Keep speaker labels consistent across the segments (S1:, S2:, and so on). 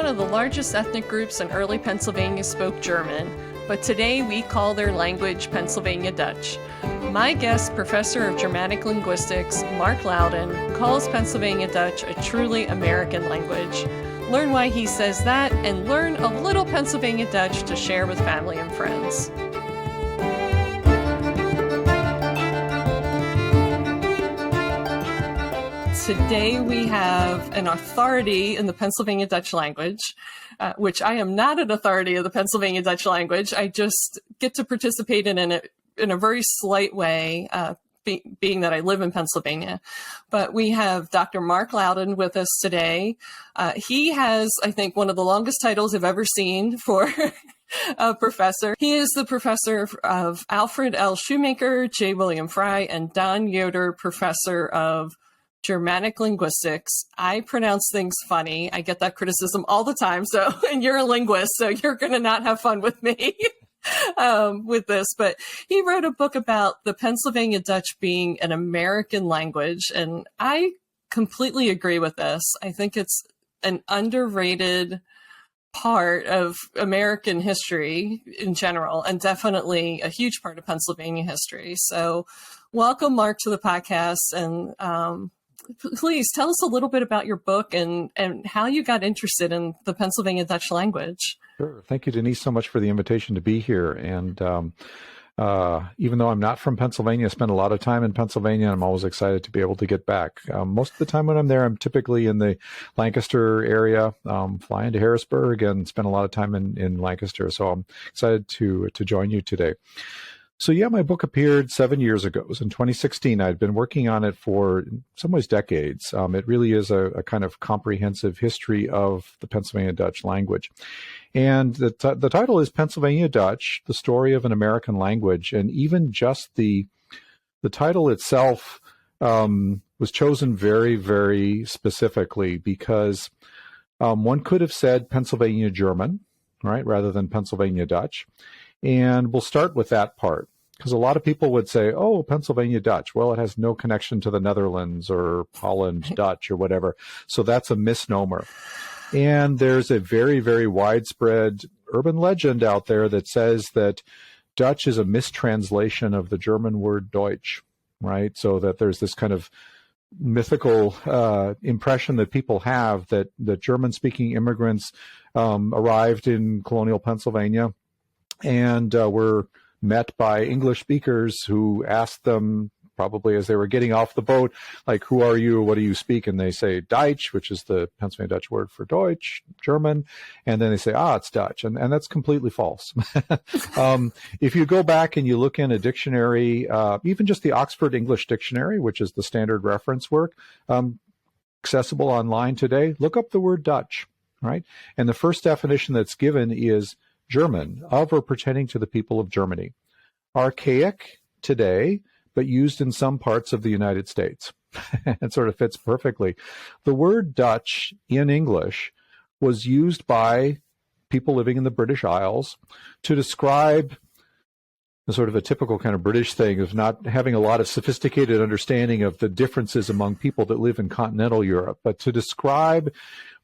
S1: one of the largest ethnic groups in early Pennsylvania spoke German, but today we call their language Pennsylvania Dutch. My guest, Professor of Germanic Linguistics Mark Louden, calls Pennsylvania Dutch a truly American language. Learn why he says that and learn a little Pennsylvania Dutch to share with family and friends. Today we have an authority in the Pennsylvania Dutch language, which I am not an authority of the Pennsylvania Dutch language. I just get to participate in it in a very slight way, being that I live in Pennsylvania. But we have Dr. Mark Louden with us today. He has, I think, one of the longest titles I've ever seen for a professor. He is the professor of Alfred L. Shoemaker, J. William Fry, and Don Yoder Professor of Germanic Linguistics. I pronounce things funny. I get that criticism all the time. So, and you're a linguist, so you're going to not have fun with me with this. But he wrote a book about the Pennsylvania Dutch being an American language. And I completely agree with this. I think it's an underrated part of American history in general, and definitely a huge part of Pennsylvania history. So welcome, Mark, to the podcast. And please tell us a little bit about your book and how you got interested in the Pennsylvania Dutch language.
S2: Sure. Thank you, Denise, so much for the invitation to be here. And even though I'm not from Pennsylvania, I spent a lot of time in Pennsylvania, and I'm always excited to be able to get back. Most of the time when I'm there, I'm typically in the Lancaster area, fly into Harrisburg and spend a lot of time in Lancaster. So I'm excited to join you today. So yeah, my book appeared 7 years ago. It was in 2016. I'd been working on it for in some ways decades. It really is a kind of comprehensive history of the Pennsylvania Dutch language. And the title is Pennsylvania Dutch, the Story of an American Language. And even just the title itself was chosen very, very specifically because one could have said Pennsylvania German, right, rather than Pennsylvania Dutch. And we'll start with that part, because a lot of people would say, oh, Pennsylvania Dutch. Well, it has no connection to the Netherlands or Holland Dutch or whatever. So that's a misnomer. And there's a very, very widespread urban legend out there that says that Dutch is a mistranslation of the German word Deutsch, right? So that there's this kind of mythical impression that people have that German-speaking immigrants arrived in colonial Pennsylvania and were met by English speakers who asked them, probably as they were getting off the boat, like, who are you? What do you speak? And they say Deutsch, which is the Pennsylvania Dutch word for Deutsch, German. And then they say, it's Dutch. And that's completely false. If you go back and you look in a dictionary, even just the Oxford English Dictionary, which is the standard reference work, accessible online today, look up the word Dutch, right? And the first definition that's given is German, of or pertaining to the people of Germany. Archaic today, but used in some parts of the United States. It sort of fits perfectly. The word Dutch in English was used by people living in the British Isles to describe the sort of a typical kind of British thing of not having a lot of sophisticated understanding of the differences among people that live in continental Europe, but to describe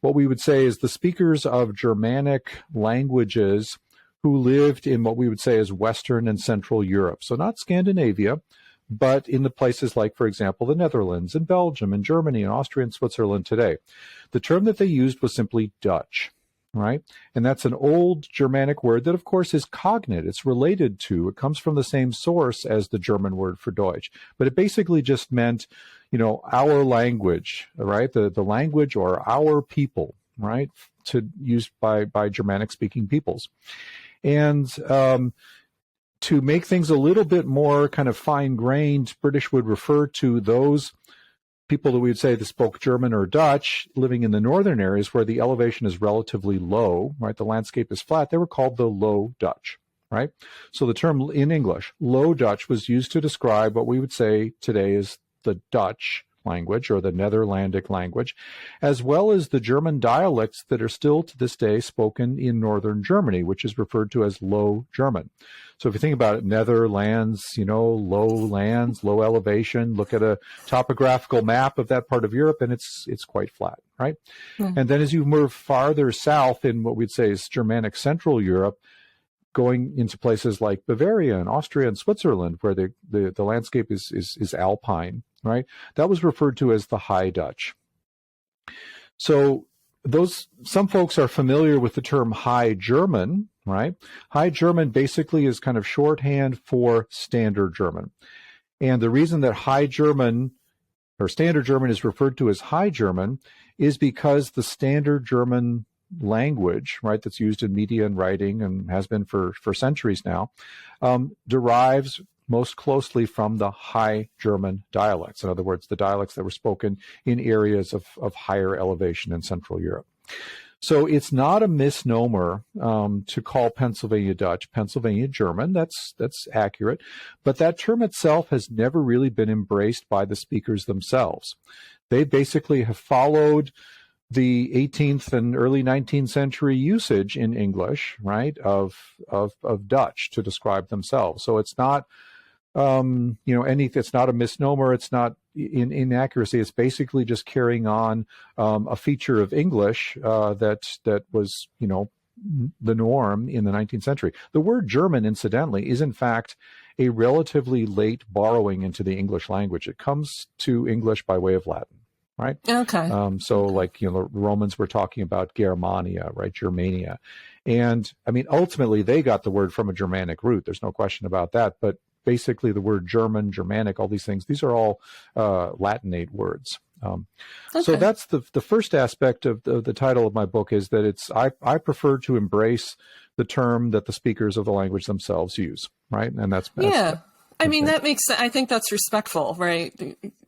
S2: what we would say is the speakers of Germanic languages who lived in what we would say is Western and Central Europe. So not Scandinavia, but in the places like, for example, the Netherlands and Belgium and Germany and Austria and Switzerland today. The term that they used was simply Dutch, right? And that's an old Germanic word that, of course, is cognate. It's related to, it comes from the same source as the German word for Deutsch. But it basically just meant, our language, right? The language or our people, right? To use by Germanic speaking peoples. And to make things a little bit more kind of fine-grained, British would refer to those people that we would say that spoke German or Dutch living in the northern areas where the elevation is relatively low, right? The landscape is flat. They were called the Low Dutch, right? So the term in English, Low Dutch, was used to describe what we would say today is the Dutch language or the Netherlandic language, as well as the German dialects that are still to this day spoken in northern Germany, which is referred to as Low German. So if you think about it, Netherlands, lowlands, low elevation, look at a topographical map of that part of Europe, and it's quite flat, right?
S1: Mm.
S2: And then as you move farther south in what we'd say is Germanic Central Europe, going into places like Bavaria and Austria and Switzerland, where the landscape is alpine, right? That was referred to as the High Dutch. So some folks are familiar with the term High German, right? High German basically is kind of shorthand for Standard German. And the reason that High German or Standard German is referred to as High German is because the Standard German language, right, that's used in media and writing and has been for centuries now, derives most closely from the High German dialects. In other words, the dialects that were spoken in areas of higher elevation in Central Europe. So it's not a misnomer to call Pennsylvania Dutch Pennsylvania German. That's accurate. But that term itself has never really been embraced by the speakers themselves. They basically have followed the 18th and early 19th century usage in English, right, of Dutch to describe themselves. So it's not, it's not a misnomer. It's not inaccuracy. It's basically just carrying on a feature of English that was, the norm in the 19th century. The word German, incidentally, is in fact a relatively late borrowing into the English language. It comes to English by way of Latin. Right.
S1: Okay.
S2: The Romans were talking about Germania, right? Germania. And I mean, ultimately they got the word from a Germanic root. There's no question about that. But basically the word German, Germanic, all these things, these are all Latinate words. So that's the first aspect of the title of my book is that I prefer to embrace the term that the speakers of the language themselves use. Right. And that's
S1: I mean, that makes sense. I think that's respectful, right?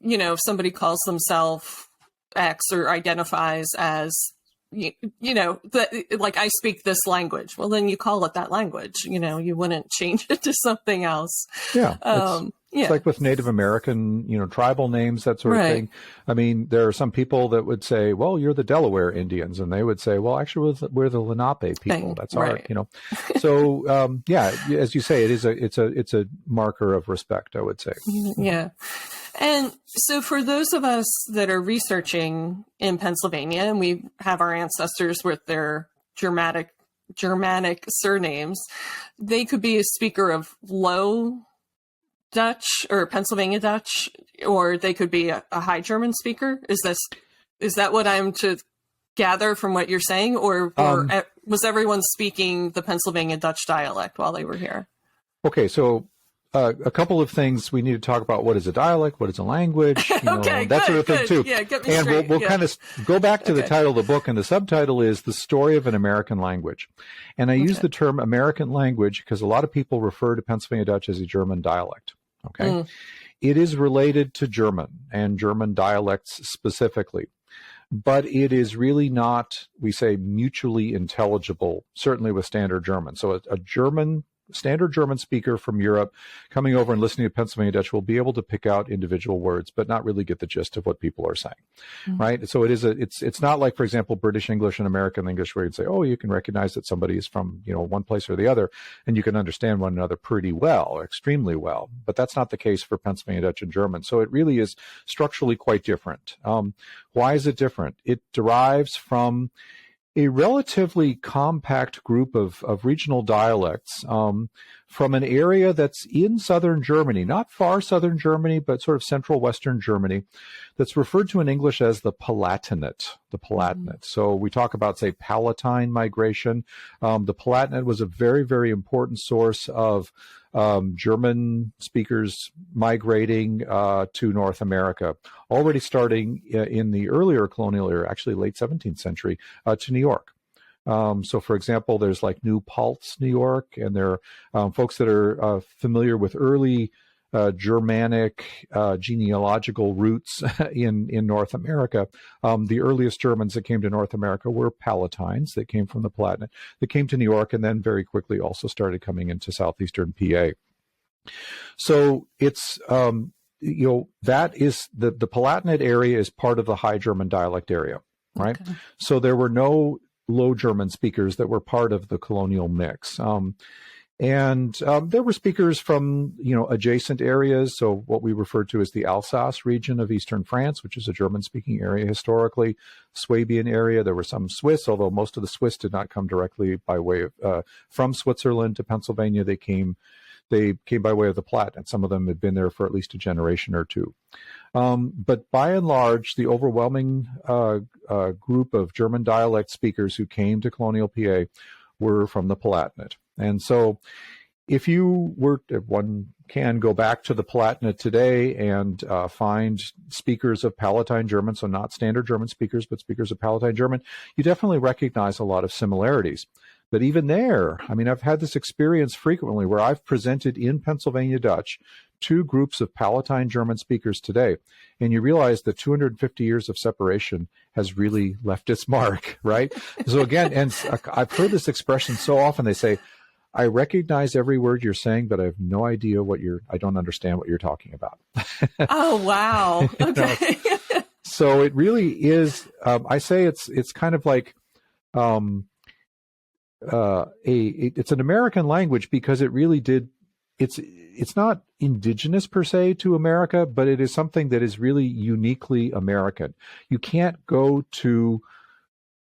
S1: If somebody calls themselves X or identifies as, like I speak this language, well, then you call it that language. You wouldn't change it to something else.
S2: Yeah. It's like with Native American, tribal names, that sort of thing. I mean, there are some people that would say, well, you're the Delaware Indians. And they would say, well, actually, we're the Lenape people. That's our, So, as you say, it's a marker of respect, I would say.
S1: Yeah. And so for those of us that are researching in Pennsylvania, and we have our ancestors with their Germanic surnames, they could be a speaker of Low Dutch or Pennsylvania Dutch, or they could be a High German speaker. Is that what I'm to gather from what you're saying, or was everyone speaking the Pennsylvania Dutch dialect while they were here?
S2: Okay, so a couple of things we need to talk about. What is a dialect? What is a language? That sort of thing too.
S1: Yeah, get me
S2: and
S1: straight.
S2: we'll kind of go back to the title of the book, and the subtitle is The Story of an American Language. And I use the term American language because a lot of people refer to Pennsylvania Dutch as a German dialect. Okay. It is related to German and German dialects specifically, but it is really not, we say, mutually intelligible, certainly with Standard German. So a Standard German speaker from Europe coming over and listening to Pennsylvania Dutch will be able to pick out individual words, but not really get the gist of what people are saying, right? So it's not like, for example, British English and American English, where you'd say, oh, you can recognize that somebody is from, one place or the other, and you can understand one another pretty well, extremely well. But that's not the case for Pennsylvania Dutch and German. So it really is structurally quite different. Why is it different? It derives from a relatively compact group of regional dialects from an area that's in southern Germany, not far southern Germany, but sort of central western Germany, that's referred to in English as the Palatinate. So we talk about, say, Palatine migration. The Palatinate was a very, very important source of German speakers migrating to North America, already starting in the earlier colonial era, actually late 17th century, to New York. So, for example, there's like New Paltz, New York, and there are folks that are familiar with early Germanic genealogical roots in North America. The earliest Germans that came to North America were Palatines that came from the Palatinate, that came to New York, and then very quickly also started coming into southeastern PA. So it's that is the Palatinate area is part of the High German dialect area, right?
S1: Okay.
S2: So there were no Low German speakers that were part of the colonial mix. And there were speakers from, adjacent areas. So what we refer to as the Alsace region of eastern France, which is a German-speaking area historically, Swabian area. There were some Swiss, although most of the Swiss did not come directly by way of from Switzerland to Pennsylvania. They came by way of the Palatinate. Some of them had been there for at least a generation or two. But by and large, the overwhelming group of German dialect speakers who came to colonial PA were from the Palatinate. And so if one can go back to the Palatinate today and find speakers of Palatine German, so not standard German speakers, but speakers of Palatine German, you definitely recognize a lot of similarities. But even there, I've had this experience frequently where I've presented in Pennsylvania Dutch to groups of Palatine German speakers today, and you realize that 250 years of separation has really left its mark, right? So again, and I've heard this expression so often, they say, I recognize every word you're saying, but I have no idea I don't understand what you're talking about.
S1: Oh, wow. Okay.
S2: So it really is, I say it's kind of like, it's an American language because it really it's not indigenous per se to America, but it is something that is really uniquely American. You can't go to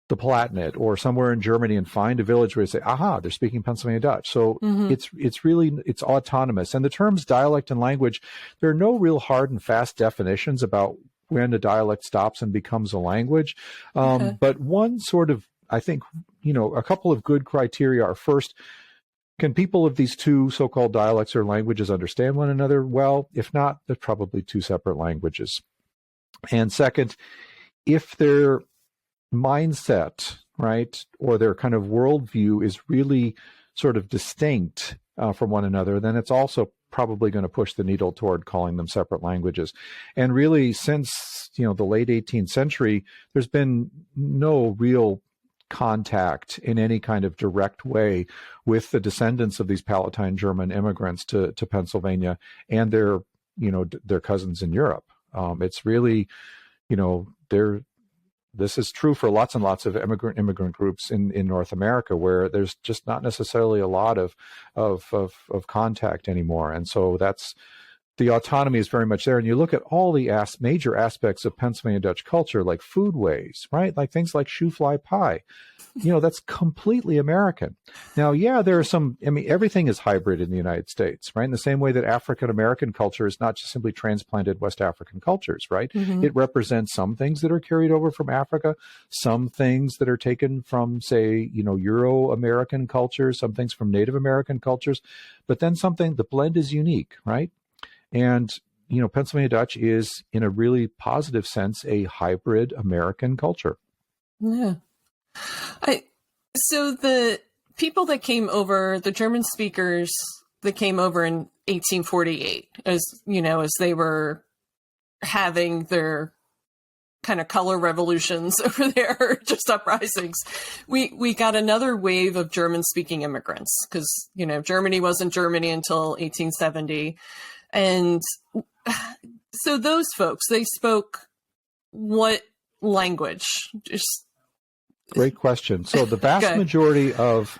S2: the Palatinate or somewhere in Germany and find a village where you say, aha, they're speaking Pennsylvania Dutch. So it's autonomous. And the terms dialect and language, there are no real hard and fast definitions about when a dialect stops and becomes a language. But one sort of, I think, a couple of good criteria are, first, can people of these two so-called dialects or languages understand one another? Well, if not, they're probably two separate languages. And second, if their mindset, right, or their kind of worldview is really sort of distinct from one another, then it's also probably going to push the needle toward calling them separate languages. And really, since the late 18th century, there's been no real contact in any kind of direct way with the descendants of these Palatine German immigrants to Pennsylvania and their cousins in Europe. It's really, this is true for lots and lots of immigrant groups in North America, where there's just not necessarily a lot of contact anymore. And so the autonomy is very much there. And you look at all the major aspects of Pennsylvania Dutch culture, like foodways, right? Like things like shoe fly pie. That's completely American. Now, yeah, there are some, everything is hybrid in the United States, right? In the same way that African American culture is not just simply transplanted West African cultures, right? It represents some things that are carried over from Africa, some things that are taken from, say, Euro-American cultures, some things from Native American cultures, but then the blend is unique, right? And, Pennsylvania Dutch is, in a really positive sense, a hybrid American culture.
S1: Yeah. So the people that came over, the German speakers that came over in 1848, as they were having their kind of color revolutions over there, just uprisings, we got another wave of German-speaking immigrants because, Germany wasn't Germany until 1870. And so those folks, they spoke what language?
S2: Great question. So the vast majority of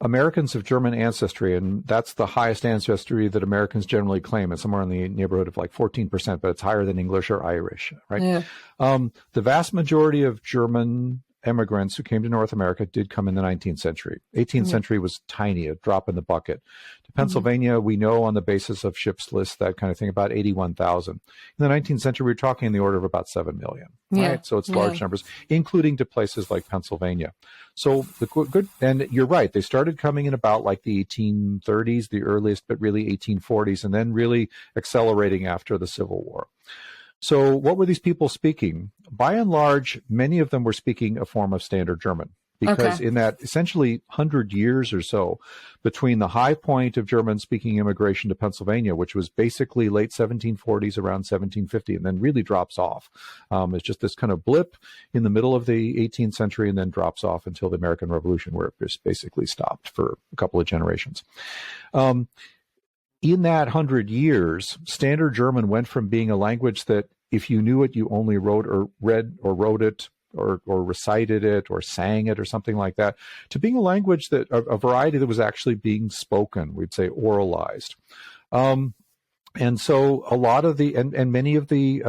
S2: Americans of German ancestry, and that's the highest ancestry that Americans generally claim, it's somewhere in the neighborhood of like 14%, but it's higher than English or Irish, right? Yeah. The vast majority of German immigrants who came to North America did come in the 19th century. 18th century was tiny, a drop in the bucket. To Pennsylvania, we know on the basis of ships lists, that kind of thing, about 81,000. In the 19th century, we're talking in the order of about 7 million, right? So it's large numbers, including to places like Pennsylvania. So and you're right, they started coming in about like the 1830s, the earliest, but really 1840s, and then really accelerating after the Civil War. So what were these people speaking? By and large, many of them were speaking a form of Standard German, because in that essentially 100 years or so between the high point of German-speaking immigration to Pennsylvania, which was basically late 1740s, around 1750, and then really drops off. It's just this kind of blip in the middle of the 18th century and then drops off until the American Revolution, where it just basically stopped for a couple of generations. in that 100 years, Standard German went from being a language that if you knew it, you only wrote or read or wrote it or recited it or sang it or something like that, to being a language that a variety that was actually being spoken, we'd say oralized. And so a lot of and many of the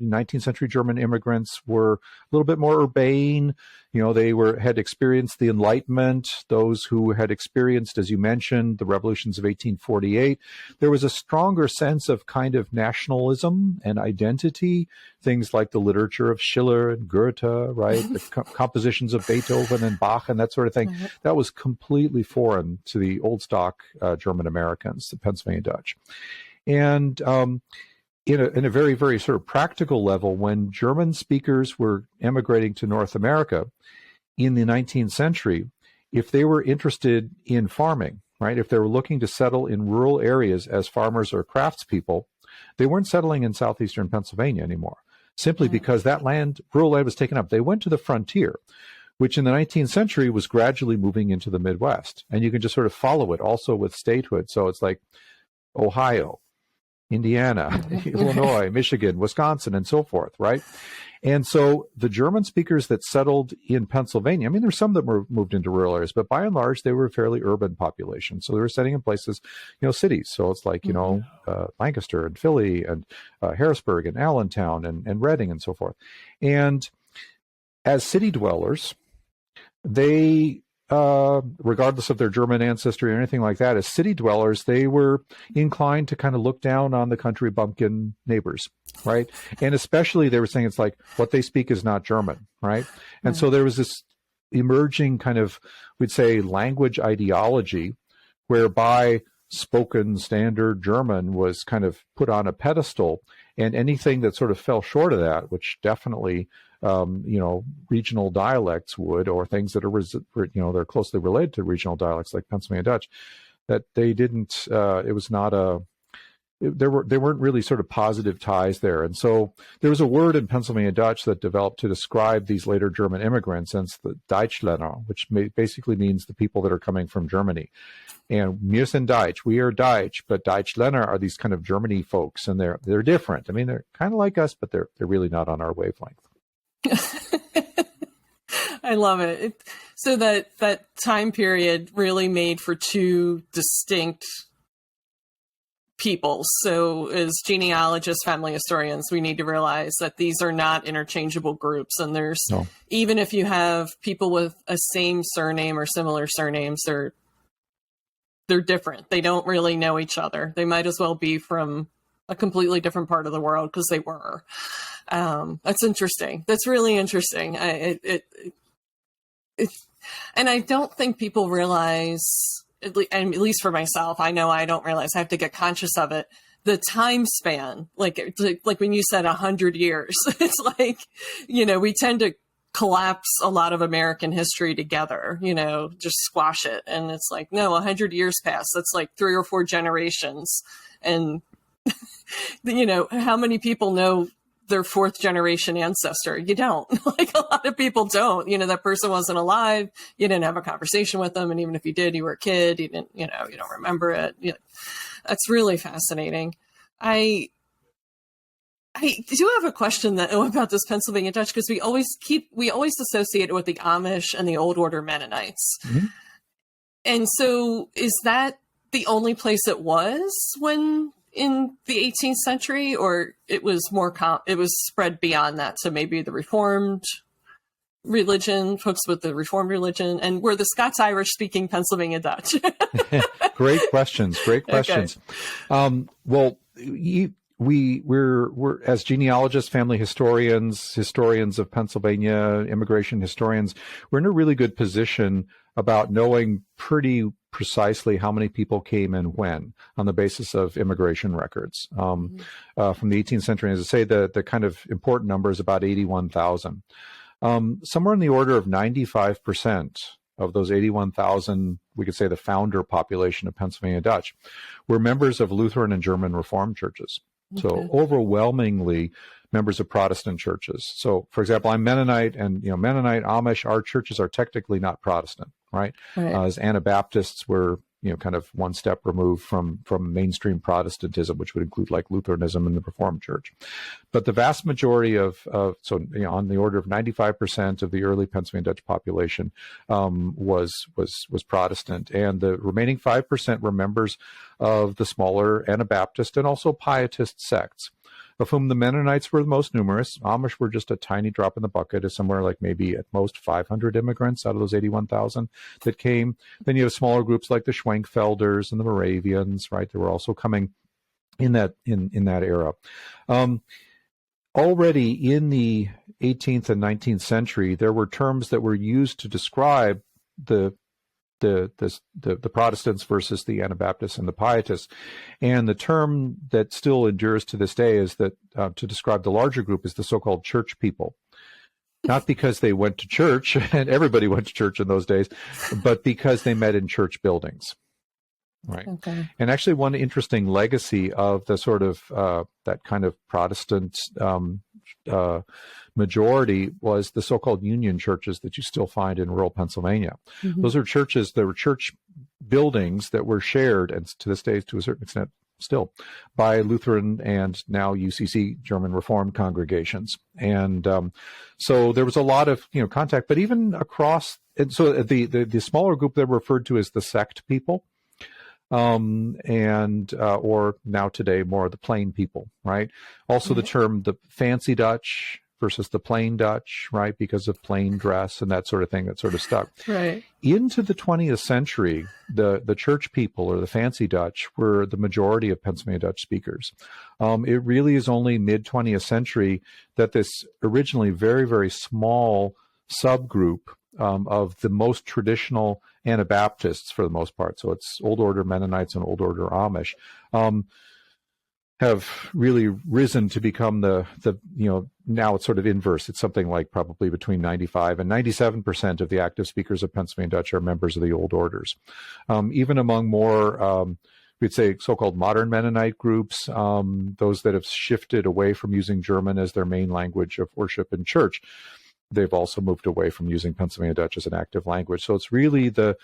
S2: 19th century German immigrants were a little bit more urbane. They had experienced the Enlightenment, those who had experienced, as you mentioned, the revolutions of 1848. There was a stronger sense of kind of nationalism and identity, things like the literature of Schiller and Goethe, right? The compositions of Beethoven and Bach and that sort of thing. That was completely foreign to the old stock German Americans, the Pennsylvania Dutch. And in a very, very sort of practical level, when German speakers were emigrating to North America in the 19th century, if they were interested in farming, right, if they were looking to settle in rural areas as farmers or craftspeople, they weren't settling in southeastern Pennsylvania anymore, simply because that rural land was taken up. They went to the frontier, which in the 19th century was gradually moving into the Midwest. And you can just sort of follow it also with statehood. So it's like Ohio, Indiana, Illinois, Michigan, Wisconsin, and so forth, right? And so the German speakers that settled in Pennsylvania, I mean, there's some that were moved into rural areas, but by and large, they were a fairly urban population. So they were setting in places, cities. So it's like, Lancaster and Philly and Harrisburg and Allentown and Reading and so forth. And as city dwellers, they regardless of their German ancestry or anything like that, as city dwellers, they were inclined to kind of look down on the country bumpkin neighbors, right? And especially they were saying it's like what they speak is not German, right? And so there was this emerging kind of, we'd say, language ideology whereby spoken standard German was kind of put on a pedestal, and anything that sort of fell short of that, which definitely regional dialects would, or things that are, they're closely related to regional dialects like Pennsylvania Dutch, that they didn't, it was not there weren't really sort of positive ties there. And so there was a word in Pennsylvania Dutch that developed to describe these later German immigrants, and it's the Deutschländer, which basically means the people that are coming from Germany. And wir sind Deutsch, we are Deutsch, but Deutschländer are these kind of Germany folks, and they're different. I mean, they're kind of like us, but they're really not on our wavelength.
S1: I love it. So that time period really made for two distinct peoples. So as genealogists, family historians, we need to realize that these are not interchangeable groups. And even if you have people with a same surname or similar surnames, they're different. They don't really know each other. They might as well be from a completely different part of the world because they were. That's interesting. That's really interesting. And I don't think people realize, at least for myself, I know I don't realize, I have to get conscious of it, the time span, like when you said 100 years, it's like, we tend to collapse a lot of American history together, just squash it. And it's like, no, 100 years passed. That's like 3 or 4 generations. And, how many people know their 4th generation ancestor? You don't. Like, a lot of people don't. That person wasn't alive. You didn't have a conversation with them. And even if you did, you were a kid. You didn't, you don't remember it. That's really fascinating. I do have a question about this Pennsylvania Dutch, because we always associate it with the Amish and the Old Order Mennonites. Mm-hmm. And so is that the only place it was when in the 18th century, or it was it was spread beyond that? So maybe the Reformed religion, folks with the Reformed religion, and were the Scots-Irish speaking Pennsylvania Dutch?
S2: Great questions. Okay. Well, we're as genealogists, family historians of Pennsylvania, immigration historians, we're in a really good position about knowing pretty precisely how many people came and when on the basis of immigration records from the 18th century. As I say, the kind of important number is about 81,000. Somewhere in the order of 95% of those 81,000, we could say the founder population of Pennsylvania Dutch, were members of Lutheran and German Reformed churches. Okay. So overwhelmingly members of Protestant churches. So, for example, I'm Mennonite, and Mennonite, Amish, our churches are technically not Protestant, right? As Anabaptists, we're kind of one step removed from mainstream Protestantism, which would include like Lutheranism and the Reformed Church. But the vast majority on the order of 95% of the early Pennsylvania Dutch population was Protestant, and the remaining 5% were members of the smaller Anabaptist and also Pietist sects, of whom the Mennonites were the most numerous. Amish were just a tiny drop in the bucket, is somewhere like maybe at most 500 immigrants out of those 81,000 that came. Then you have smaller groups like the Schwenkfelders and the Moravians, right? They were also coming in that era. Already in the 18th and 19th century, there were terms that were used to describe the Protestants versus the Anabaptists and the Pietists. And the term that still endures to this day is that to describe the larger group is the so-called church people. Not because they went to church, and everybody went to church in those days, but because they met in church buildings. Right. Okay. And actually one interesting legacy of the sort of that kind of Protestant majority was the so-called union churches that you still find in rural Pennsylvania. Mm-hmm. Those are churches, there were church buildings that were shared, and to this day, to a certain extent, still, by Lutheran and now UCC German Reformed congregations. And so there was a lot of contact, but even across, and so the smaller group they're referred to as the sect people. Or now today more of the plain people, right? Also the term the fancy Dutch versus the plain Dutch, right? Because of plain dress and that sort of thing that sort of stuck. Right. Into the 20th century, the church people or the fancy Dutch were the majority of Pennsylvania Dutch speakers. It really is only mid 20th century that this originally very, very small subgroup of the most traditional Anabaptists, for the most part, so it's Old Order Mennonites and Old Order Amish, have really risen to become the now it's sort of inverse. It's something like probably between 95 and 97% of the active speakers of Pennsylvania Dutch are members of the Old Orders. Even among more we'd say so-called modern Mennonite groups, those that have shifted away from using German as their main language of worship in church, they've also moved away from using Pennsylvania Dutch as an active language. So it's really the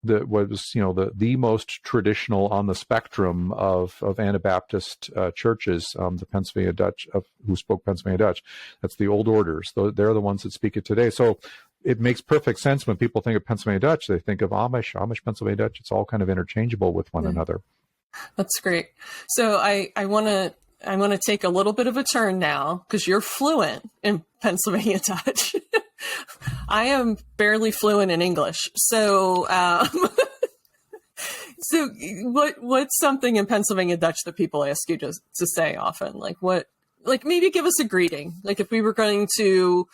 S2: most traditional on the spectrum of Anabaptist churches, the Pennsylvania Dutch who spoke Pennsylvania Dutch. That's the Old Orders. They're the ones that speak it today. So it makes perfect sense when people think of Pennsylvania Dutch, they think of Amish, Pennsylvania Dutch. It's all kind of interchangeable with one another.
S1: That's great. So I want to take a little bit of a turn now because you're fluent in Pennsylvania Dutch. I am barely fluent in English. So, so what's something in Pennsylvania Dutch that people ask you to say often? Like maybe give us a greeting. Like if we were going to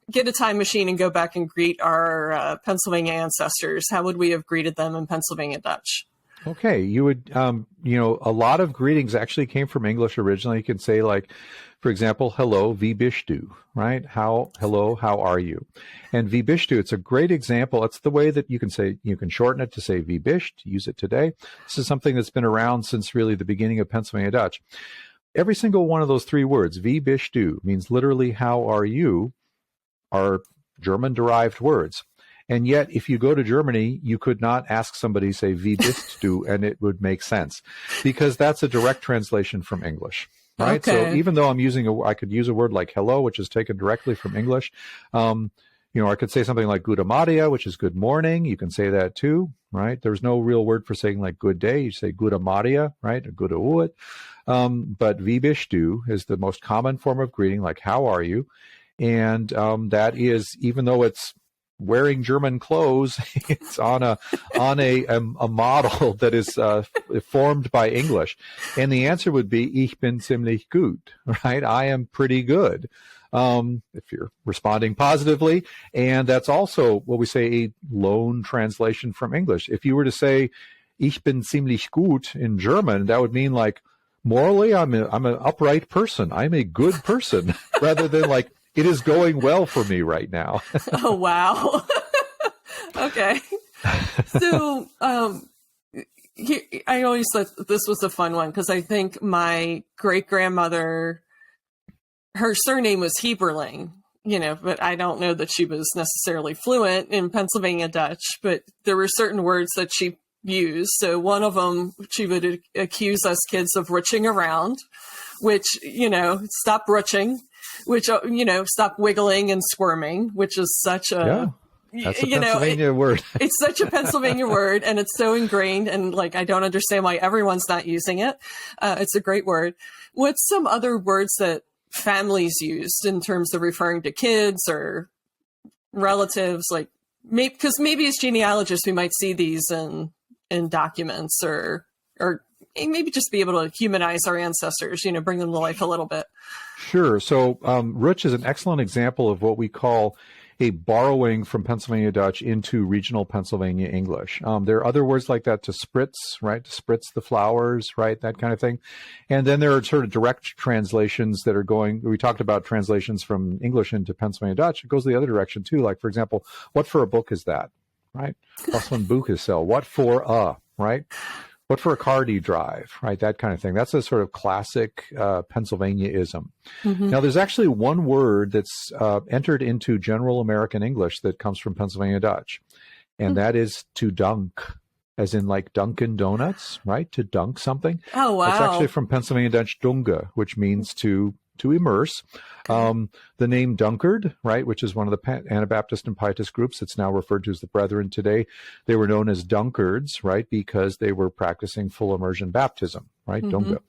S1: get a time machine and go back and greet our Pennsylvania ancestors, how would we have greeted them in Pennsylvania Dutch?
S2: Okay, you would, a lot of greetings actually came from English originally. You could say, like, for example, hello, wie bist du, right? Hello, how are you? And wie bist du, it's a great example. It's the way that you can shorten it to say wie bist, use it today. This is something that's been around since really the beginning of Pennsylvania Dutch. Every single one of those three words, wie bist du, means literally how are you, are German-derived words. And yet, if you go to Germany, you could not ask somebody, say, wie bist du, and it would make sense, because that's a direct translation from English, right? Okay. So even though I could use a word like hello, which is taken directly from English. I could say something like gute Maria, which is good morning. You can say that too, right? There's no real word for saying like good day. You say gute Maria, right? Or gute Uet. But wie bist du is the most common form of greeting, like how are you? And that is, even though it's wearing German clothes, it's on a model that is formed by English. And the answer would be, ich bin ziemlich gut, right? I am pretty good. If you're responding positively. And that's also what we say a loan translation from English. If you were to say, ich bin ziemlich gut in German, that would mean like, morally, I'm an upright person. I'm a good person, rather than like, it is going well for me right now.
S1: Oh, wow. Okay. So I always thought this was a fun one because I think my great-grandmother, her surname was Heberling, but I don't know that she was necessarily fluent in Pennsylvania Dutch, but there were certain words that she use. So one of them, she would accuse us kids of rutching around, which, stop rutching, which, stop wiggling and squirming, which is such a,
S2: that's a Pennsylvania word.
S1: It's such a Pennsylvania word, and it's so ingrained, and like, I don't understand why everyone's not using it. It's a great word. What's some other words that families used in terms of referring to kids or relatives? Like, because maybe as genealogists, we might see these in documents or maybe just be able to humanize our ancestors, bring them to life a little bit.
S2: Sure. So rutsch is an excellent example of what we call a borrowing from Pennsylvania Dutch into regional Pennsylvania English. There are other words like that, to spritz, right? To spritz the flowers, right? That kind of thing. And then there are sort of direct translations that are going, we talked about translations from English into Pennsylvania Dutch. It goes the other direction too. Like, for example, what for a book is that, right? Plus one book is sell. What for a, right? What for a car do you drive, right? That kind of thing. That's a sort of classic Pennsylvania-ism. Mm-hmm. Now, there's actually one word that's entered into general American English that comes from Pennsylvania Dutch, and that is to dunk, as in like Dunkin' Donuts, right? To dunk something.
S1: Oh, wow.
S2: It's actually from Pennsylvania Dutch dunge, which means to immerse. Okay. The name Dunkard, right, which is one of the Anabaptist and Pietist groups that's now referred to as the Brethren today, they were known as Dunkards, right, because they were practicing full immersion baptism, right, mm-hmm. Dunge.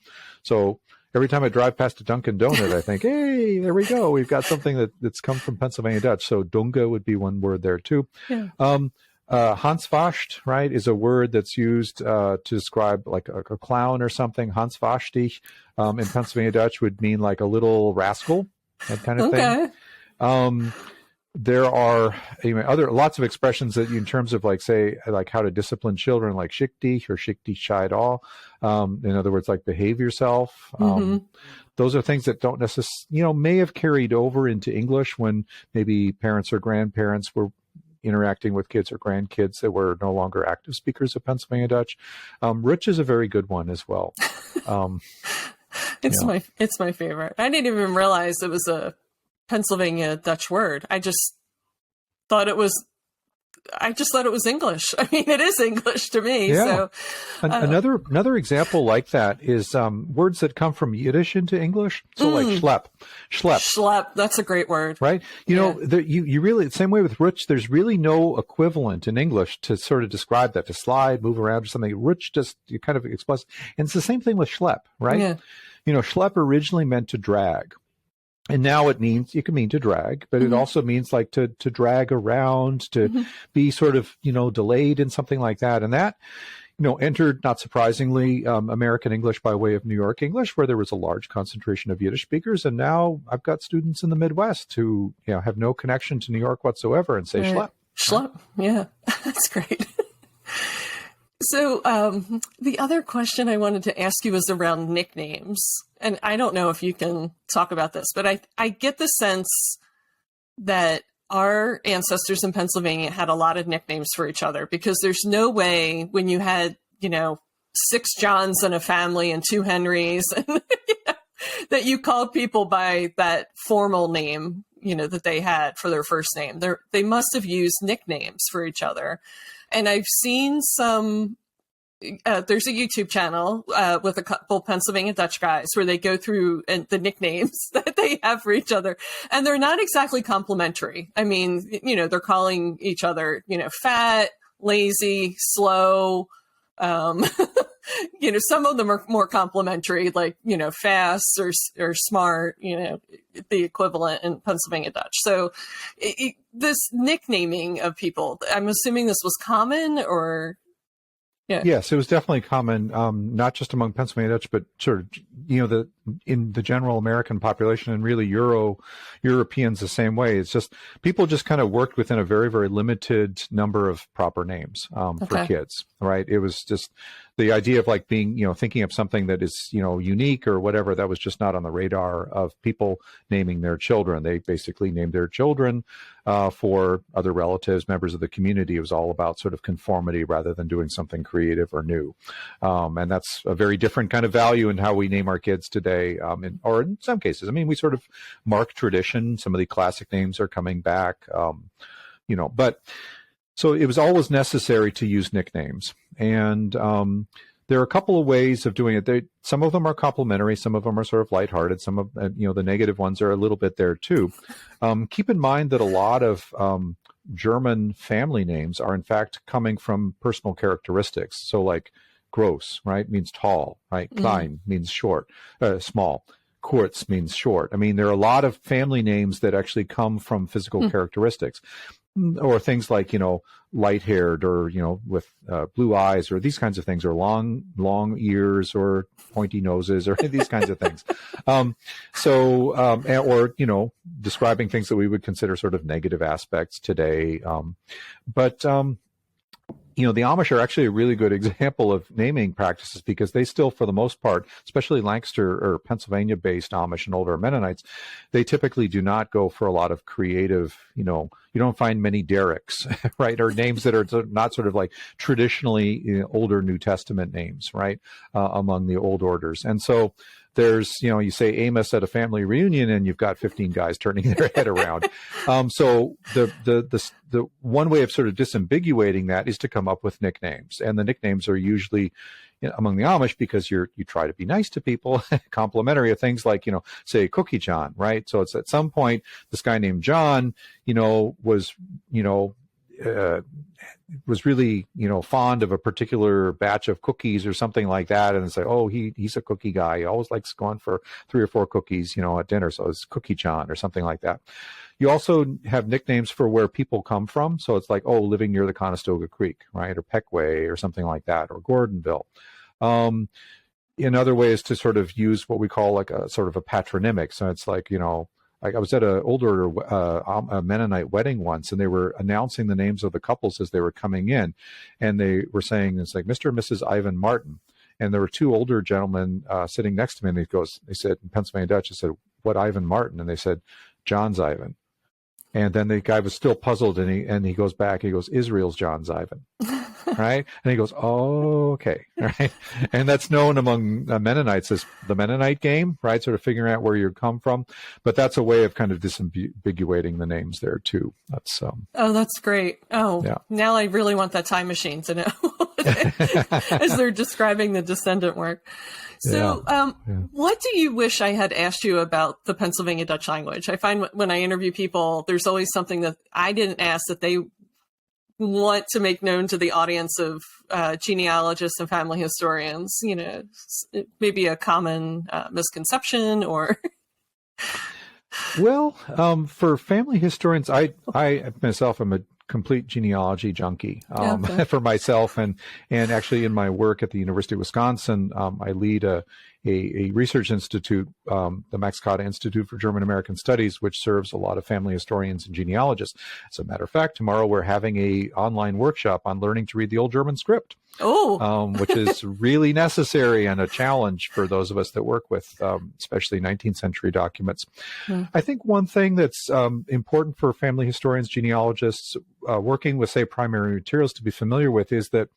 S2: So every time I drive past a Dunkin' Donut, I think, hey, there we go. We've got something that's come from Pennsylvania Dutch. So dunge would be one word there too. Yeah. Hansvast, right, is a word that's used to describe like a clown or something. Hansvastig in Pennsylvania Dutch would mean like a little rascal, that kind of thing. There are lots of expressions that in terms of like, say, like how to discipline children, like schik or schik scheid all. In other words, like behave yourself. Mm-hmm. Those are things that don't necessarily, may have carried over into English when maybe parents or grandparents were interacting with kids or grandkids that were no longer active speakers of Pennsylvania Dutch. Rich is a very good one as well.
S1: It's my favorite. I didn't even realize it was a Pennsylvania Dutch word. I just thought it was English. I mean, it is English to me. Yeah. So
S2: another example like that is words that come from Yiddish into English. So like schlep. That's
S1: a great word,
S2: right? You really, the same way with rutsch, there's really no equivalent in English to sort of describe that, to slide, move around or something. Rutsch just, you kind of express, and it's the same thing with schlep, right? Yeah. Schlep originally meant to drag. And now it mean to drag, but mm-hmm. it also means like to drag around, to mm-hmm. be sort of, delayed in something like that. And that, entered, not surprisingly, American English by way of New York English, where there was a large concentration of Yiddish speakers. And now I've got students in the Midwest who, have no connection to New York whatsoever and say schlep.
S1: Schlep. Yeah, that's great. So the other question I wanted to ask you was around nicknames. And I don't know if you can talk about this, but I get the sense that our ancestors in Pennsylvania had a lot of nicknames for each other, because there's no way when you had, 6 Johns in a family and 2 Henrys and, that you called people by that formal name, that they had for their first name. They must have used nicknames for each other. And I've seen some, there's a YouTube channel with a couple Pennsylvania Dutch guys where they go through the nicknames that they have for each other. And they're not exactly complimentary. I mean, they're calling each other, fat, lazy, slow. Some of them are more complimentary, like, fast or smart, the equivalent in Pennsylvania Dutch. So this nicknaming of people, I'm assuming this was common, or? Yeah.
S2: Yes, it was definitely common, not just among Pennsylvania Dutch, but sort of, in the general American population, and really Europeans the same way. It's just people just kind of worked within a very, very limited number of proper names for kids, right? It was just the idea of like being, thinking of something that is, unique or whatever, that was just not on the radar of people naming their children. They basically named their children for other relatives, members of the community. It was all about sort of conformity rather than doing something creative or new. And that's a very different kind of value in how we name our kids today, or in some cases. I mean, we sort of mark tradition. Some of the classic names are coming back, but So it was always necessary to use nicknames. And there are a couple of ways of doing it. Some of them are complimentary. Some of them are sort of lighthearted. Some of the negative ones are a little bit there too. Keep in mind that a lot of German family names are in fact coming from personal characteristics. So like gross, right, means tall, right? Klein means short, small. Kurz means short. I mean, there are a lot of family names that actually come from physical characteristics, or things like, light-haired, or, with blue eyes, or these kinds of things, or long ears, or pointy noses, or these kinds of things. Or, describing things that we would consider sort of negative aspects today. The Amish are actually a really good example of naming practices, because they still, for the most part, especially Lancaster or Pennsylvania-based Amish and older Mennonites, they typically do not go for a lot of creative, you don't find many Derricks, right? Or names that are not sort of like traditionally older New Testament names, right? Among the old orders. And so there's, you say Amos at a family reunion and you've got 15 guys turning their head around. So the one way of sort of disambiguating that is to come up with nicknames. And the nicknames are usually among the Amish, because you try to be nice to people, complimentary of things like, say Cookie John, right? So it's at some point, this guy named John, was really, fond of a particular batch of cookies or something like that. And it's like, oh, he's a cookie guy. He always likes going for 3 or 4 cookies, at dinner. So it's Cookie John or something like that. You also have nicknames for where people come from. So it's like, oh, living near the Conestoga Creek, right? Or Peckway or something like that, or Gordonville. Another way is to sort of use what we call like a sort of a patronymic. So it's like, I was at an old order a Mennonite wedding once, and they were announcing the names of the couples as they were coming in. And they were saying, it's like Mr. and Mrs. Ivan Martin. And there were 2 older gentlemen sitting next to me. And they said, in Pennsylvania Dutch, I said, what Ivan Martin? And they said, John's Ivan. And then the guy was still puzzled, and he goes back, he goes, Israel's John's Ivan. Right? And he goes, oh, okay. Right. And that's known among Mennonites as the Mennonite game, right? Sort of figuring out where you come from. But that's a way of kind of disambiguating the names there too. That's
S1: oh, that's great. Oh, yeah. Now I really want that time machine to know as they're describing the descendant work. So what do you wish I had asked you about the Pennsylvania Dutch language? I find when I interview people, there's always something that I didn't ask that they want to make known to the audience of genealogists and family historians. Maybe a common misconception or...
S2: Well, for family historians, I myself am a complete genealogy junkie for myself, and actually in my work at the University of Wisconsin, I lead a research institute, the Max Kade Institute for German American Studies, which serves a lot of family historians and genealogists. As a matter of fact, tomorrow we're having a online workshop on learning to read the Old German script. Which is really necessary and a challenge for those of us that work with, especially 19th century documents. I think one thing that's important for family historians, genealogists, working with, say, primary materials to be familiar with is that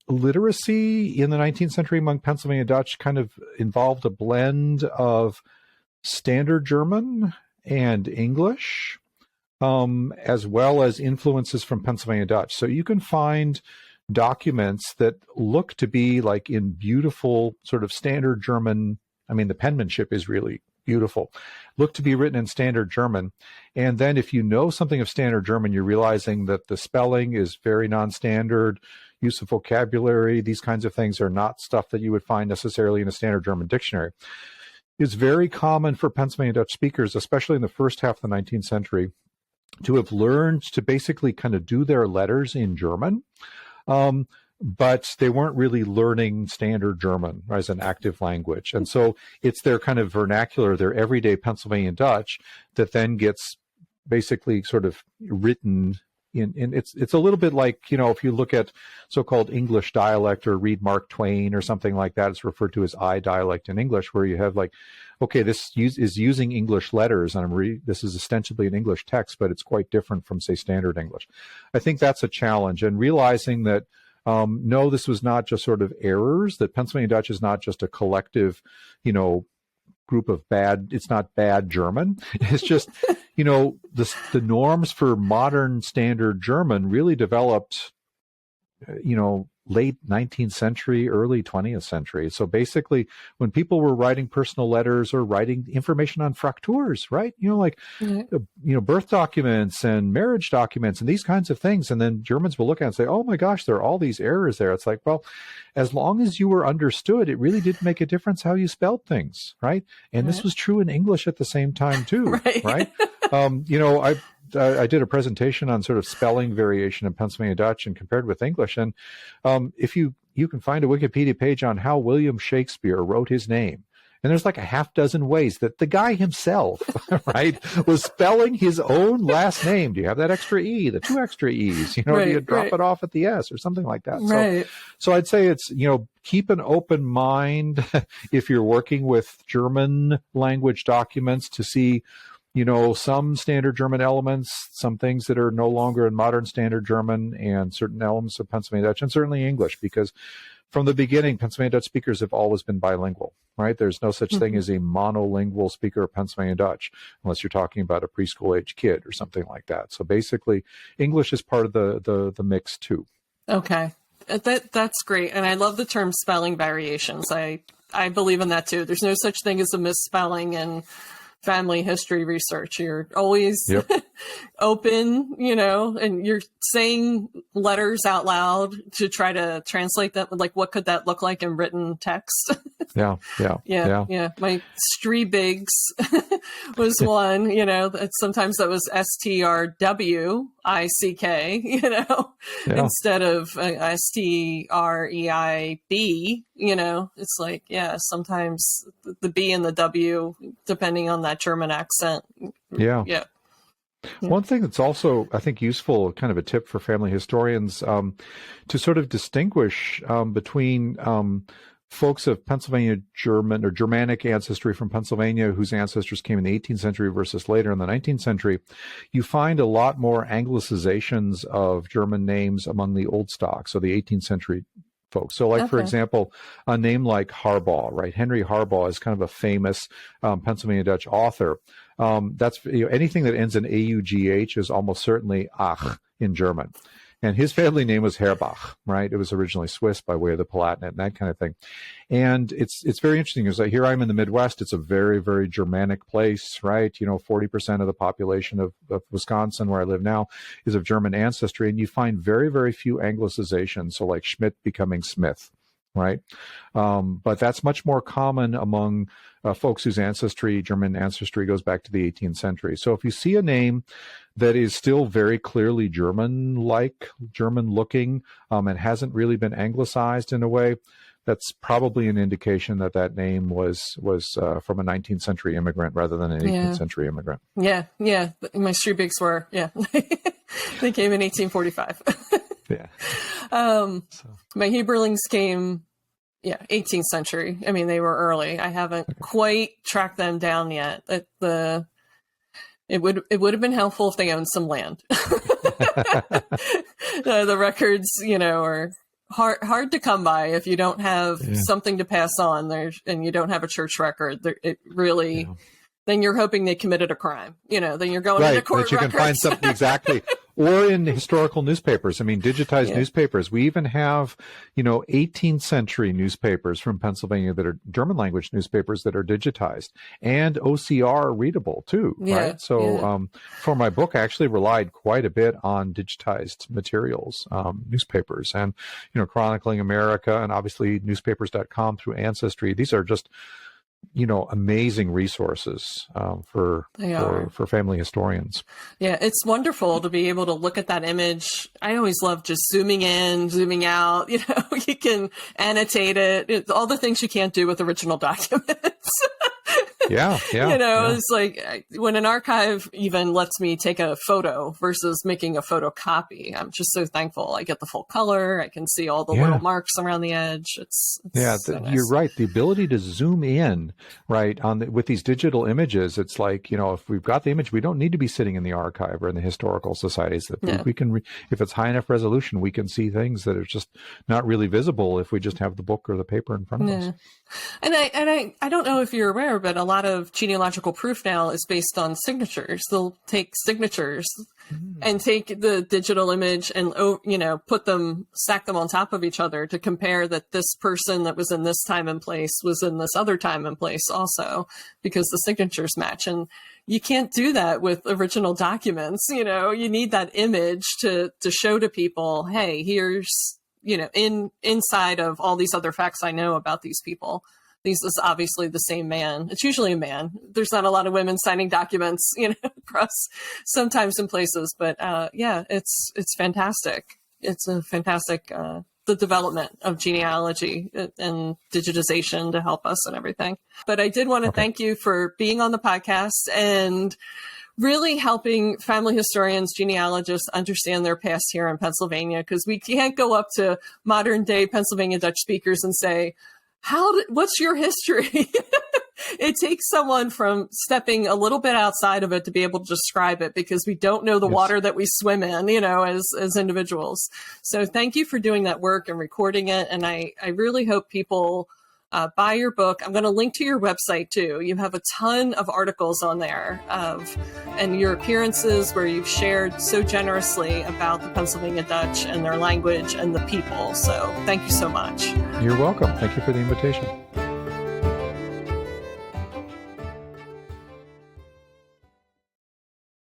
S2: literacy in the 19th century among Pennsylvania Dutch kind of involved a blend of Standard German and English, as well as influences from Pennsylvania Dutch. So you can find documents that look to be like in beautiful sort of Standard German. I mean, the penmanship is really beautiful, look to be written in Standard German. And then if you know something of Standard German, you're realizing that the spelling is very non-standard, use of vocabulary, these kinds of things are not stuff that you would find necessarily in a Standard German dictionary. It's very common for Pennsylvania Dutch speakers, especially in the first half of the 19th century, to have learned to basically kind of do their letters in German. But they weren't really learning Standard German as an active language. And so it's their kind of vernacular, their everyday Pennsylvania Dutch, that then gets basically sort of written in it's a little bit like, if you look at so-called English dialect or read Mark Twain or something like that, it's referred to as I dialect in English, where you have like, okay, this is using English letters, and this is ostensibly an English text, but it's quite different from, say, Standard English. I think that's a challenge, and realizing that no, this was not just sort of errors, that Pennsylvania Dutch is not just a collective, group of bad, it's not bad German. It's just, the norms for modern standard German really developed, late 19th century, early 20th century. So basically, when people were writing personal letters or writing information on fraktuurs, right? Birth documents and marriage documents and these kinds of things. And then Germans will look at it and say, oh my gosh, there are all these errors there. It's like, well, as long as you were understood, it really didn't make a difference how you spelled things, right? And this was true in English at the same time too, right? I did a presentation on sort of spelling variation in Pennsylvania Dutch and compared with English. And if you can find a Wikipedia page on how William Shakespeare wrote his name, and there's like a half dozen ways that the guy himself, right, was spelling his own last name. Do you have that extra E, the 2 extra E's? Do you drop it off at the S or something like that?
S1: Right.
S2: So I'd say it's, keep an open mind if you're working with German language documents to see, some standard German elements, some things that are no longer in modern standard German, and certain elements of Pennsylvania Dutch, and certainly English, because from the beginning, Pennsylvania Dutch speakers have always been bilingual, right? There's no such thing as a monolingual speaker of Pennsylvania Dutch, unless you're talking about a preschool age kid or something like that. So basically, English is part of the mix too.
S1: Okay. That's great. And I love the term spelling variations. I believe in that too. There's no such thing as a misspelling in family history research. You're always open, and you're saying letters out loud to try to translate that. Like, what could that look like in written text? Yeah. My Strebigs was one, sometimes that was STRWICK, instead of STREIB, it's like, sometimes the B and the W, depending on that German accent. Yeah.
S2: One thing that's also, I think, useful, kind of a tip for family historians, to sort of distinguish between folks of Pennsylvania German or Germanic ancestry from Pennsylvania whose ancestors came in the 18th century versus later in the 19th century, you find a lot more Anglicizations of German names among the old stock, so the 18th century folks. So for example, a name like Harbaugh, right? Henry Harbaugh is kind of a famous Pennsylvania Dutch author. That's anything that ends in AUGH is almost certainly Ach in German. And his family name was Herbach, right? It was originally Swiss by way of the Palatinate and that kind of thing. And it's very interesting because here I'm in the Midwest. It's a very, very Germanic place, right? 40% of the population of Wisconsin, where I live now, is of German ancestry. And you find very, very few Anglicizations. So like Schmidt becoming Smith, right? But that's much more common among folks whose German ancestry goes back to the 18th century. So if you see a name that is still very clearly German-like, German-looking, and hasn't really been Anglicized in a way, that's probably an indication that that name was from a 19th century immigrant rather than an 18th century immigrant.
S1: Yeah. My Strebigs were, they came in 1845. My Heberlings came 18th century. I mean, they were early. I haven't quite tracked them down yet. It would have been helpful if they owned some land. The records, are hard to come by if you don't have something to pass on there, and you don't have a church record. It really, then you're hoping they committed a crime. Then you're going into court
S2: that you
S1: records.
S2: Can find something exactly. Or in historical newspapers. I mean, digitized newspapers. We even have, 18th century newspapers from Pennsylvania that are German language newspapers that are digitized and OCR readable too, right? So for my book, I actually relied quite a bit on digitized materials, newspapers and, Chronicling America and obviously newspapers.com through Ancestry. These are just, amazing resources for family historians.
S1: Yeah, it's wonderful to be able to look at that image. I always love just zooming in, zooming out. You can annotate it. It's all the things you can't do with original documents. It's like when an archive even lets me take a photo versus making a photocopy, I'm just so thankful. I get the full color. I can see all the little marks around the edge. It's so nice. You're
S2: right. The ability to zoom in, right, with these digital images, it's like, if we've got the image, we don't need to be sitting in the archive or in the historical societies. We can, if it's high enough resolution, we can see things that are just not really visible if we just have the book or the paper in front of us.
S1: And I don't know if you're aware, but a lot lot of genealogical proof now is based on signatures. They'll take signatures and take the digital image and, stack them on top of each other to compare that this person that was in this time and place was in this other time and place also, because the signatures match. And you can't do that with original documents. You need that image to show to people, hey, here's, inside of all these other facts I know about these people, this is obviously the same man. It's usually a man. There's not a lot of women signing documents, across sometimes in places, but it's fantastic. It's a fantastic, the development of genealogy and digitization to help us and everything. But I did want to thank you for being on the podcast and really helping family historians, genealogists understand their past here in Pennsylvania, because we can't go up to modern day Pennsylvania Dutch speakers and say, what's your history? It takes someone from stepping a little bit outside of it to be able to describe it, because we don't know the water that we swim in, as individuals. So thank you for doing that work and recording it. And I really hope people buy your book. I'm going to link to your website too. You have a ton of articles on there and your appearances where you've shared so generously about the Pennsylvania Dutch and their language and the people. So thank you so much.
S2: You're welcome. Thank you for the invitation.